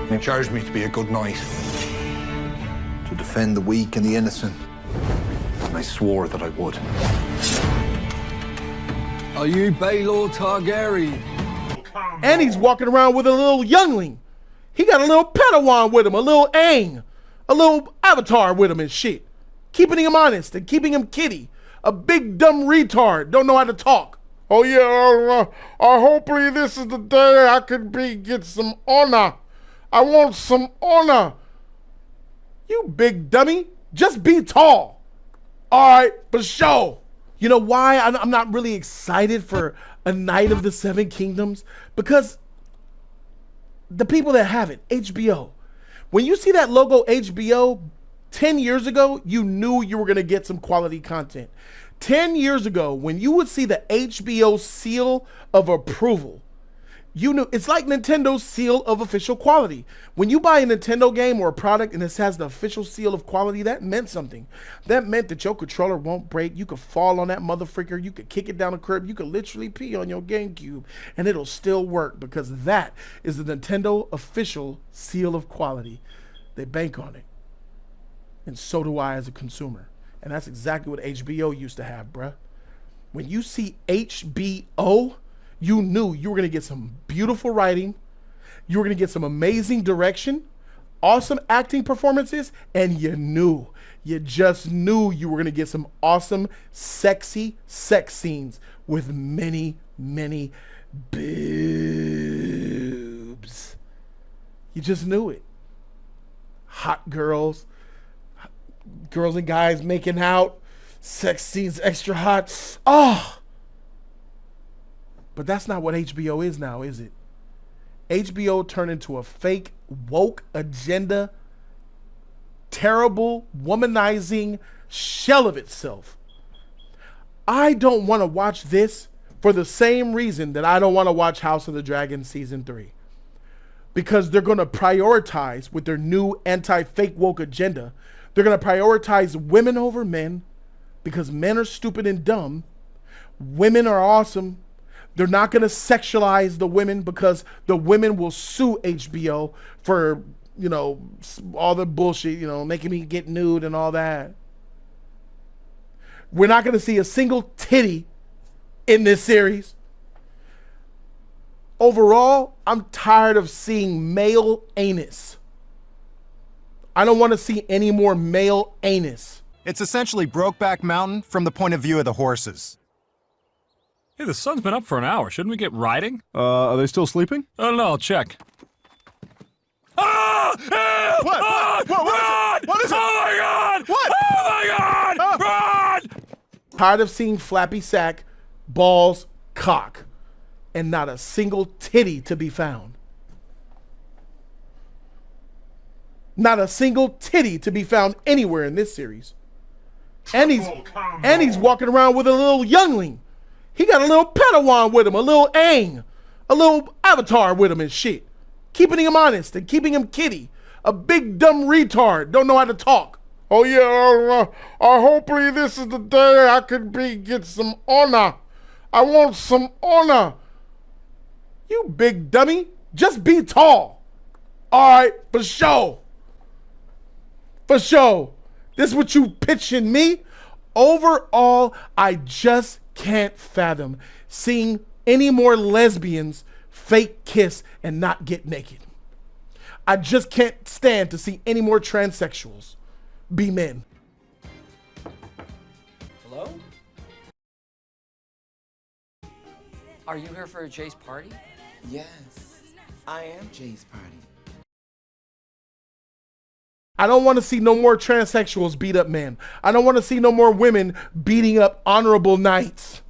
He charged me to be a good knight, To defend the weak and the innocent. And I swore that I would. Are you Baelor Targaryen? And he's walking around with a little youngling. He got a little Padawan with him, a little Aang, a little Avatar with him and shit. Keeping him honest and keeping him kitty. A big dumb retard, don't know how to talk. Oh yeah, hopefully this is the day I could get some honor. I want some honor. You big dummy, just be tall. All right, for sure. You know why I'm not really excited for a Knight of the Seven Kingdoms? Because the people that have it, HBO. When you see that logo HBO, 10 years ago, you knew you were gonna get some quality content. 10 years ago, when you would see the HBO seal of approval, you knew it's like Nintendo's seal of official quality. When you buy a Nintendo game or a product and it has the official seal of quality, that meant something. That meant that your controller won't break. You could fall on that motherfreaker. You could kick it down the curb. You could literally pee on your GameCube and it'll still work because that is the Nintendo official seal of quality. They bank on it. And so do I as a consumer. And that's exactly what HBO used to have, bruh. When you see HBO, you knew you were gonna get some beautiful writing, you were gonna get some amazing direction, awesome acting performances, and you just knew you were gonna get some awesome, sexy sex scenes with many, many boobs. You just knew it. Hot girls, girls and guys making out, sex scenes extra hot. Oh! But that's not what HBO is now, is it? HBO turned into a fake, woke agenda, terrible, womanizing shell of itself. I don't want to watch this for the same reason that I don't want to watch House of the Dragon Season 3. Because they're going to prioritize with their new anti-fake woke agenda. They're going to prioritize women over men because men are stupid and dumb. Women are awesome. They're not going to sexualize the women because the women will sue HBO for, you know, all the bullshit, you know, making me get nude and all that. We're not going to see a single titty in this series. Overall, I'm tired of seeing male anus. I don't want to see any more male anus. It's essentially Brokeback Mountain from the point of view of the horses. Hey, the sun's been up for an hour. Shouldn't we get riding? Are they still sleeping? Oh, no, I'll check. Ah! Help! What? Ah! What is it? Oh, my God! What? Oh, my God! Run! Tired of seeing flappy sack, balls, cock, and not a single titty to be found. Not a single titty to be found anywhere in this series. And he's walking around with a little youngling. He got a little Padawan with him, a little Aang, a little Avatar with him and shit. Keeping him honest and keeping him kitty. A big dumb retard, don't know how to talk. Oh yeah, hopefully this is the day I could get some honor. I want some honor. You big dummy, just be tall. All right, for sure. For sure. This is what you pitching me? Overall, I just can't fathom seeing any more lesbians fake kiss and not get naked. I just can't stand to see any more transsexuals be men. Hello? Are you here for Jay's party? Yes, I am Jay's party. I don't want to see no more transsexuals beat up men. I don't want to see no more women beating up honorable knights.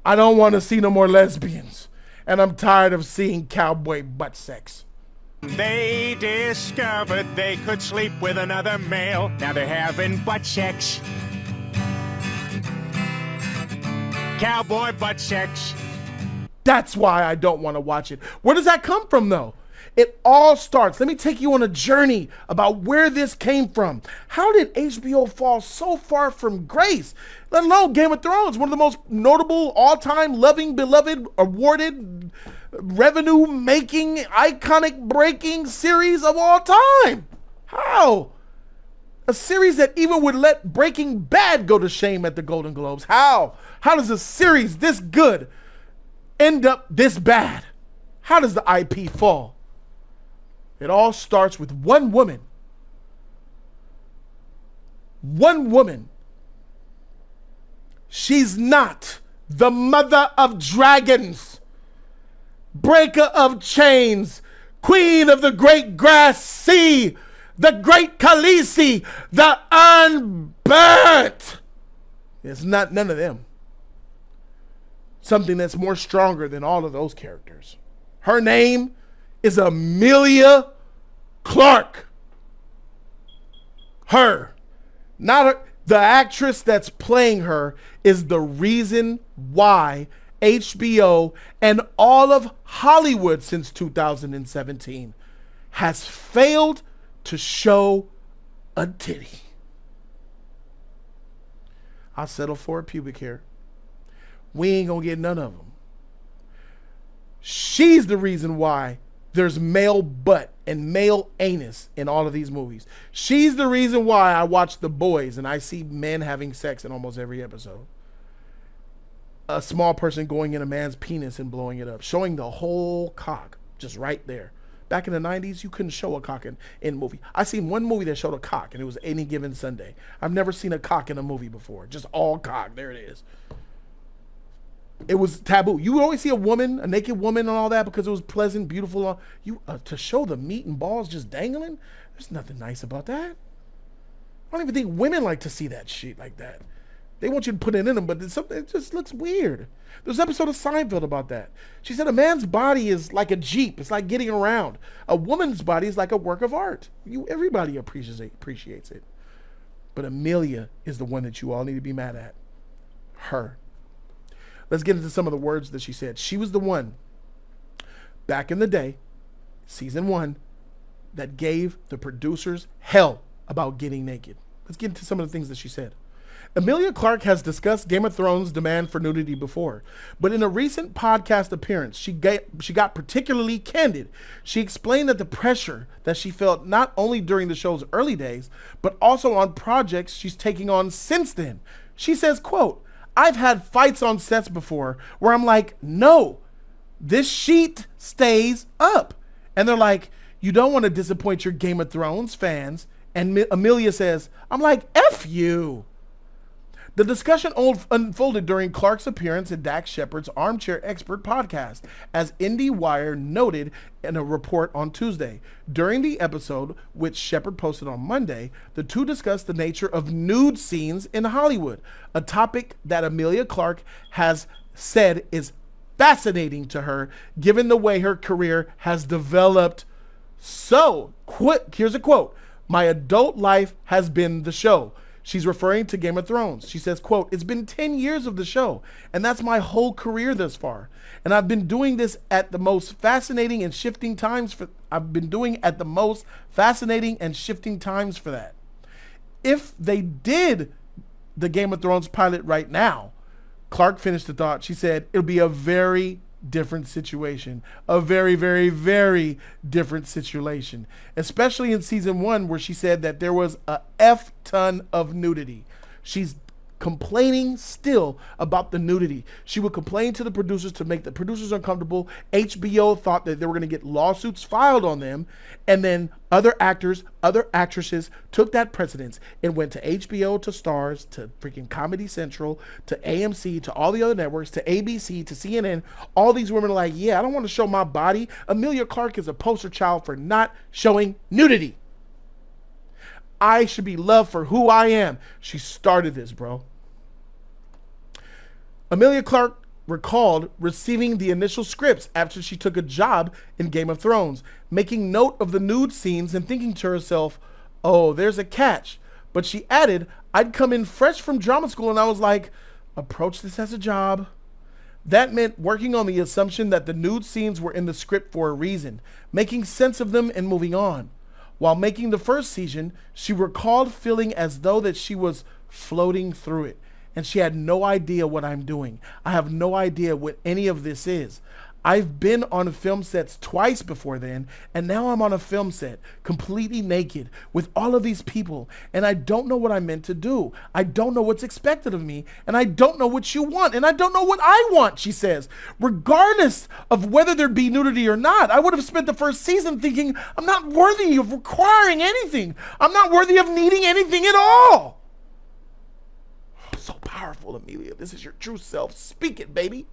I don't want to see no more lesbians. And I'm tired of seeing cowboy butt sex. They discovered they could sleep with another male. Now they're having butt sex. Cowboy butt sex. That's why I don't want to watch it. Where does that come from, though? It all starts. Let me take you on a journey about where this came from. How did HBO fall so far from grace? Let alone Game of Thrones, one of the most notable, all-time, loving, beloved, awarded revenue-making, iconic-breaking series of all time. How? A series that even would let Breaking Bad go to shame at the Golden Globes. How? How does a series this good end up this bad? How does the IP fall? It all starts with one woman. One woman. She's not the mother of dragons, breaker of chains, queen of the great grass sea, the great Khaleesi, the unburnt. It's not none of them. Something that's more stronger than all of those characters. Her name is Amelia Clarke. Her. Not her. The actress that's playing her is the reason why HBO and all of Hollywood since 2017 has failed to show a titty. I'll settle for a pubic hair. We ain't gonna get none of them. She's the reason why there's male butt and male anus in all of these movies. She's the reason why I watch The Boys and I see men having sex in almost every episode. A small person going in a man's penis and blowing it up, showing the whole cock just right there. Back in the 90s, you couldn't show a cock in a movie. I seen one movie that showed a cock, and it was Any Given Sunday. I've never seen a cock in a movie before. Just all cock. There it is. It was taboo. You would always see a woman, a naked woman and all that because it was pleasant, beautiful. To show the meat and balls just dangling, there's nothing nice about that. I don't even think women like to see that shit like that. They want you to put it in them, but it just looks weird. There's an episode of Seinfeld about that. She said a man's body is like a Jeep. It's like getting around. A woman's body is like a work of art. Everybody appreciates it. But Amelia is the one that you all need to be mad at. Her. Let's get into some of the words that she said. She was the one back in the day, season 1, that gave the producers hell about getting naked. Let's get into some of the things that she said. Amelia Clarke has discussed Game of Thrones' demand for nudity before, but in a recent podcast appearance, she got particularly candid. She explained that the pressure that she felt not only during the show's early days, but also on projects she's taking on since then. She says, quote, I've had fights on sets before where I'm like, no, this sheet stays up. And they're like, you don't want to disappoint your Game of Thrones fans. And Amelia says, I'm like, F you. The discussion unfolded during Clarke's appearance in Dax Shepard's Armchair Expert podcast, as IndieWire noted in a report on Tuesday. During the episode, which Shepard posted on Monday, the two discussed the nature of nude scenes in Hollywood, a topic that Amelia Clarke has said is fascinating to her, given the way her career has developed. So, here's a quote, my adult life has been the show. She's referring to Game of Thrones. She says, quote, it's been 10 years of the show, and that's my whole career thus far. And I've been doing this at the most fascinating and shifting times for that. If they did the Game of Thrones pilot right now, Clarke finished the thought. She said, it'll be a very different situation, a very, very, very different situation, especially in season 1 where she said that there was a F ton of nudity. She's complaining still about the nudity. She would complain to the producers to make the producers uncomfortable. HBO thought that they were going to get lawsuits filed on them, and then other actors, other actresses took that precedence and went to HBO, to Stars, to freaking Comedy Central, to AMC, to all the other networks, to ABC, to CNN. All these women are like, yeah, I don't want to show my body. Amelia Clarke is a poster child for not showing nudity. I should be loved for who I am. She started this, bro. Amelia Clarke recalled receiving the initial scripts after she took a job in Game of Thrones, making note of the nude scenes and thinking to herself, oh, there's a catch. But she added, I'd come in fresh from drama school and I was like, approach this as a job. That meant working on the assumption that the nude scenes were in the script for a reason, making sense of them and moving on. While making the first season, she recalled feeling as though that she was floating through it, and she had no idea what I'm doing. I have no idea what any of this is. I've been on film sets twice before then, and now I'm on a film set, completely naked, with all of these people, and I don't know what I'm meant to do. I don't know what's expected of me, and I don't know what you want, and I don't know what I want, she says. Regardless of whether there be nudity or not, I would have spent the first season thinking, I'm not worthy of requiring anything. I'm not worthy of needing anything at all. So powerful, Amelia. This is your true self. Speak it, baby.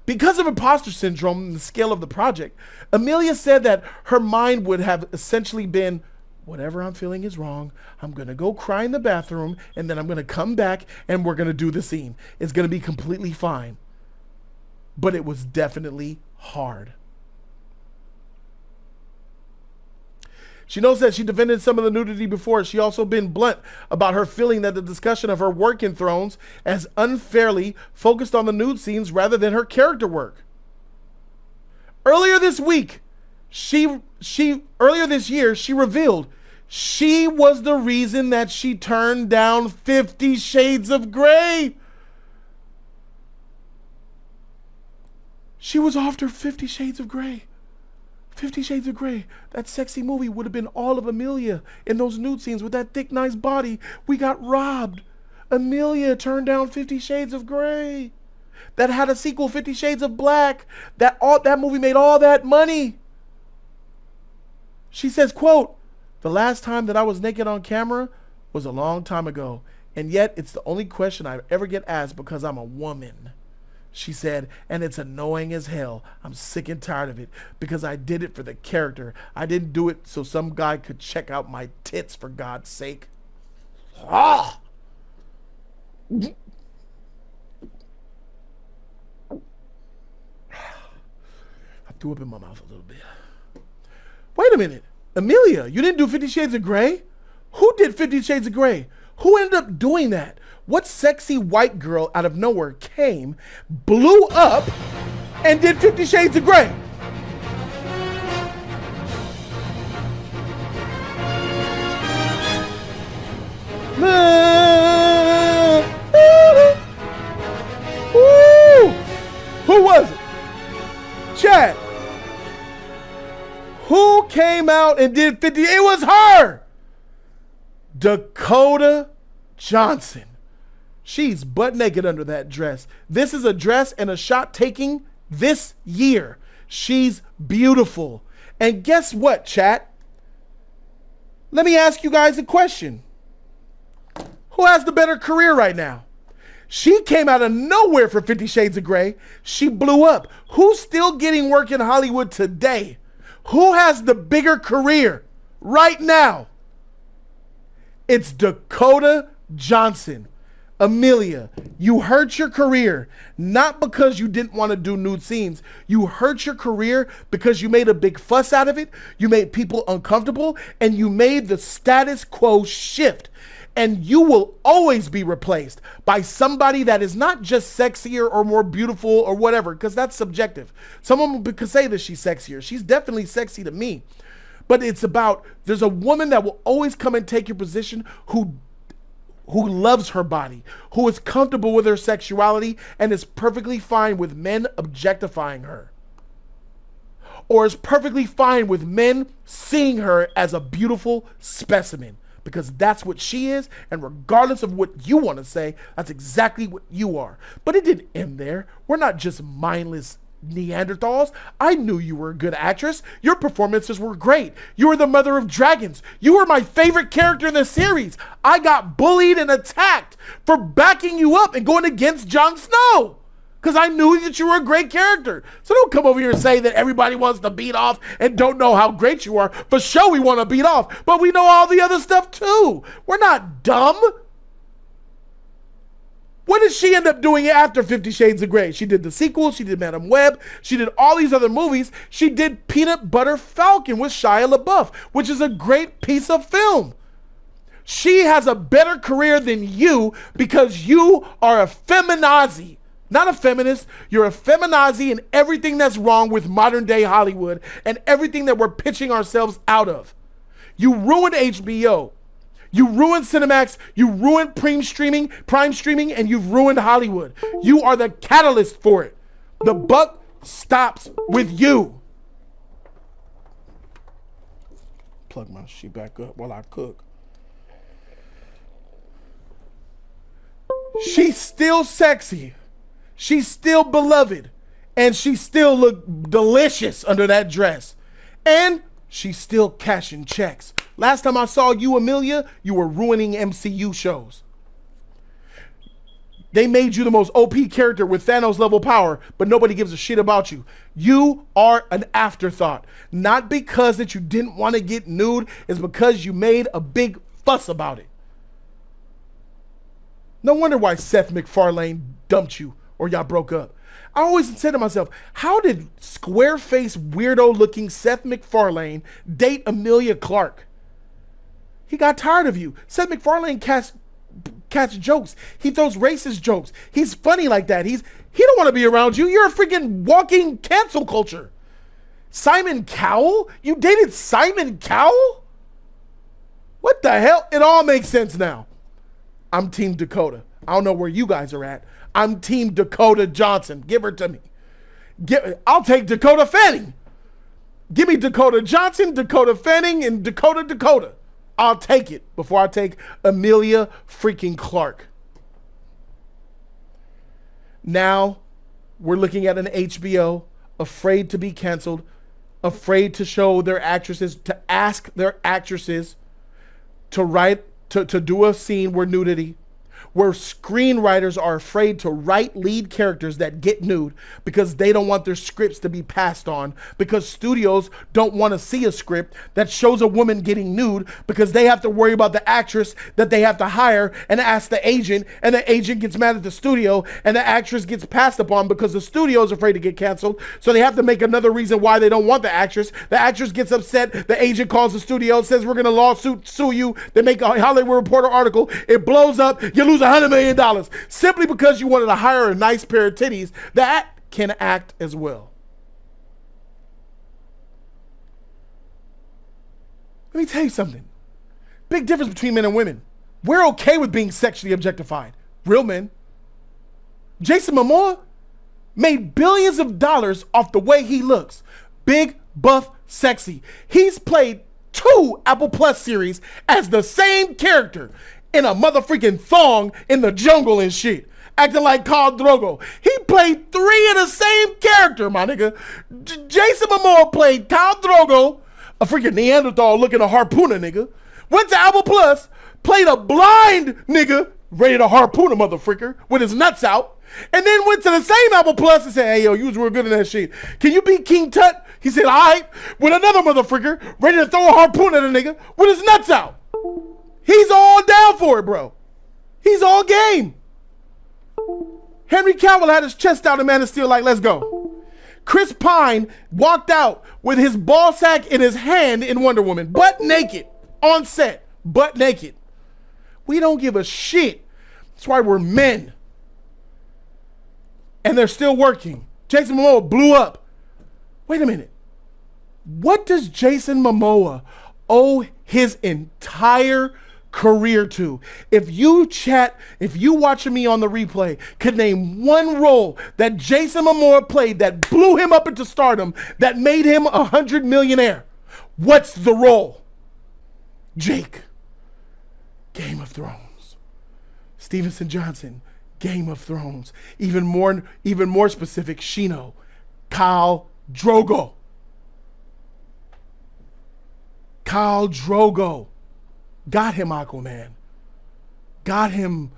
Because of imposter syndrome and the scale of the project, Amelia said that her mind would have essentially been, whatever I'm feeling is wrong. I'm going to go cry in the bathroom, and then I'm going to come back, and we're going to do the scene. It's going to be completely fine. But it was definitely hard. She knows that she defended some of the nudity before. She also been blunt about her feeling that the discussion of her work in Thrones has unfairly focused on the nude scenes rather than her character work. Earlier this year, she revealed she was the reason that she turned down 50 Shades of Grey. She was after 50 Shades of Grey. 50 Shades of Grey, that sexy movie would have been all of Amelia in those nude scenes with that thick, nice body. We got robbed. Amelia turned down 50 Shades of Grey. That had a sequel, 50 Shades of Black. That movie made all that money. She says, quote, "The last time that I was naked on camera was a long time ago, and yet it's the only question I ever get asked because I'm a woman." She said, and it's annoying as hell. I'm sick and tired of it because I did it for the character. I didn't do it so some guy could check out my tits, for God's sake. Ah! I threw up in my mouth a little bit. Wait a minute. Amelia, you didn't do 50 Shades of Grey? Who did 50 Shades of Grey? Who ended up doing that? What sexy white girl out of nowhere came, blew up, and did 50 Shades of Grey? Who was it? Chat. Who came out and did 50? It was her. Dakota Johnson. She's butt naked under that dress. This is a dress and a shot taking this year. She's beautiful. And guess what, chat? Let me ask you guys a question. Who has the better career right now? She came out of nowhere for 50 Shades of Grey. She blew up. Who's still getting work in Hollywood today? Who has the bigger career right now? It's Dakota Johnson. Amelia, you hurt your career, not because you didn't want to do nude scenes. You hurt your career because you made a big fuss out of it, you made people uncomfortable, and you made the status quo shift. And you will always be replaced by somebody that is not just sexier or more beautiful or whatever, because that's subjective. Someone could say that she's sexier. She's definitely sexy to me. But it's about, there's a woman that will always come and take your position who loves her body, who is comfortable with her sexuality, and is perfectly fine with men objectifying her. Or is perfectly fine with men seeing her as a beautiful specimen. Because that's what she is, and regardless of what you want to say, that's exactly what you are. But it didn't end there. We're not just mindless Neanderthals. I knew you were a good actress. Your performances were great. You were the mother of dragons. You were my favorite character in the series. I got bullied and attacked for backing you up and going against Jon Snow because I knew that you were a great character. So don't come over here and say that everybody wants to beat off and don't know how great you are. For sure we want to beat off, but we know all the other stuff too. We're not dumb. What did she end up doing after 50 Shades of Grey? She did the sequel. She did Madam Web. She did all these other movies. She did Peanut Butter Falcon with Shia LaBeouf, which is a great piece of film. She has a better career than you because you are a feminazi. Not a feminist. You're a feminazi in everything that's wrong with modern day Hollywood and everything that we're pitching ourselves out of. You ruined HBO. You ruined Cinemax, you ruined Prime Streaming, and you've ruined Hollywood. You are the catalyst for it. The buck stops with you. Plug my shit back up while I cook. She's still sexy. She's still beloved. And she still look delicious under that dress. And she's still cashing checks. Last time I saw you, Amelia, you were ruining MCU shows. They made you the most OP character with Thanos level power, but nobody gives a shit about you. You are an afterthought. Not because that you didn't want to get nude, it's because you made a big fuss about it. No wonder why Seth MacFarlane dumped you or y'all broke up. I always said to myself, how did square-faced, weirdo-looking Seth MacFarlane date Amelia Clarke? He got tired of you. Seth MacFarlane catch jokes. He throws racist jokes. He's funny like that. He don't want to be around you. You're a freaking walking cancel culture. Simon Cowell? You dated Simon Cowell? What the hell? It all makes sense now. I'm Team Dakota. I don't know where you guys are at. I'm Team Dakota Johnson. Give her to me. I'll take Dakota Fanning. Give me Dakota Johnson, Dakota Fanning, and Dakota. I'll take it before I take Amelia freaking Clarke. Now we're looking at an HBO afraid to be canceled, afraid to show their actresses, to ask their actresses to write, to do a scene where nudity, where screenwriters are afraid to write lead characters that get nude because they don't want their scripts to be passed on, because studios don't want to see a script that shows a woman getting nude because they have to worry about the actress that they have to hire and ask the agent, and the agent gets mad at the studio and the actress gets passed upon because the studio is afraid to get canceled, so they have to make another reason why they don't want the actress. The actress gets upset, the agent calls the studio, says we're going to sue you. They make a Hollywood Reporter article, it blows up, you lose $100 million simply because you wanted to hire a nice pair of titties that can act as well. Let me tell you something. Big difference between men and women. We're okay with being sexually objectified. Real men. Jason Momoa made billions of dollars off the way he looks. Big, buff, sexy. He's played 2 Apple Plus series as the same character in a motherfucking thong in the jungle and shit, acting like Khal Drogo. He played 3 of the same character, my nigga. Jason Momoa played Khal Drogo, a freaking Neanderthal looking a harpooner nigga. Went to Apple Plus, played a blind nigga ready to harpoon a motherfucker with his nuts out, and then went to the same Apple Plus and said, hey, yo, you was real good in that shit. Can you beat King Tut? He said, all right, with another motherfucker ready to throw a harpoon at a nigga with his nuts out. He's all down for it, bro. He's all game. Henry Cavill had his chest out in Man of Steel like, let's go. Chris Pine walked out with his ball sack in his hand in Wonder Woman, butt naked, on set, butt naked. We don't give a shit. That's why we're men. And they're still working. Jason Momoa blew up. Wait a minute. What does Jason Momoa owe his entire career to? If you watching me on the replay, could name one role that Jason Momoa played that blew him up into stardom, that made him a 100 millionaire, what's the role? Jake, Game of Thrones. Stevenson Johnson, Game of Thrones. Even more specific, Shino, Khal Drogo. Khal Drogo. Got him Aquaman. Got him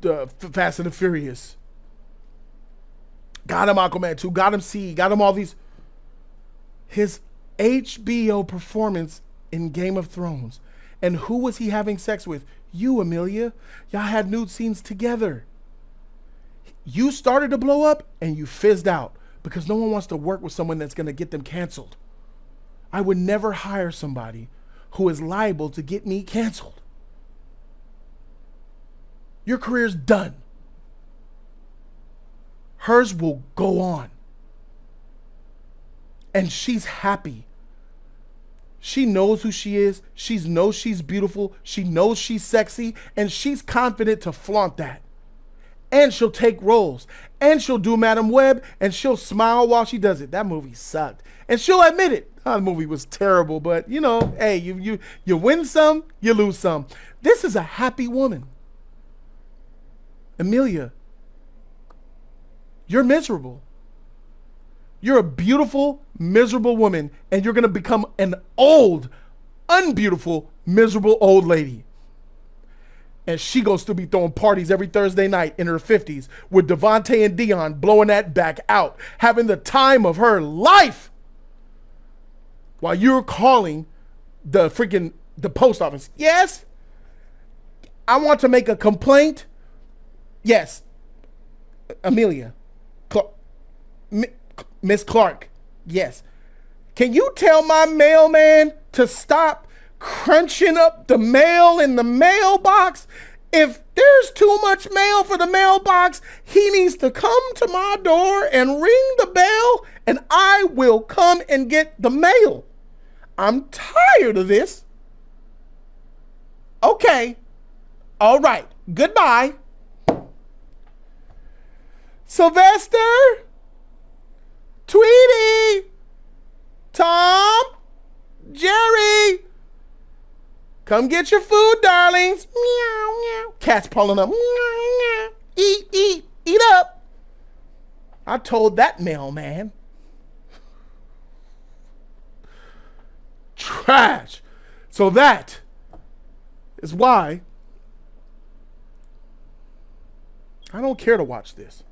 the Fast and the Furious. Got him Aquaman 2. Got him C. Got him all these. His HBO performance in Game of Thrones. And who was he having sex with? You, Amelia. Y'all had nude scenes together. You started to blow up and you fizzed out because no one wants to work with someone that's going to get them canceled. I would never hire somebody who is liable to get me canceled. Your career's done. Hers will go on. And she's happy. She knows who she is. She knows she's beautiful. She knows she's sexy. And she's confident to flaunt that. and she'll take roles, and she'll do Madam Web, and she'll smile while she does it. That movie sucked. And she'll admit it. Oh, the movie was terrible, but you know, hey, you win some, you lose some. This is a happy woman. Amelia, you're miserable. You're a beautiful, miserable woman, and you're gonna become an old, unbeautiful, miserable old lady. And she gonna still be throwing parties every Thursday night in her 50s with Devontae and Dion blowing that back out, having the time of her life, while you're calling the post office. Yes, I want to make a complaint. Yes, Amelia, Miss Clarke. Yes, can you tell my mailman to stop crunching up the mail in the mailbox? If there's too much mail for the mailbox, he needs to come to my door and ring the bell, and I will come and get the mail. I'm tired of this. Okay. All right. Goodbye. Sylvester? Tweety? Tom? Jerry? Come get your food, darlings. Meow, meow. Cat's pulling up. Meow, meow. Eat up. I told that mailman. Trash. So that is why I don't care to watch this.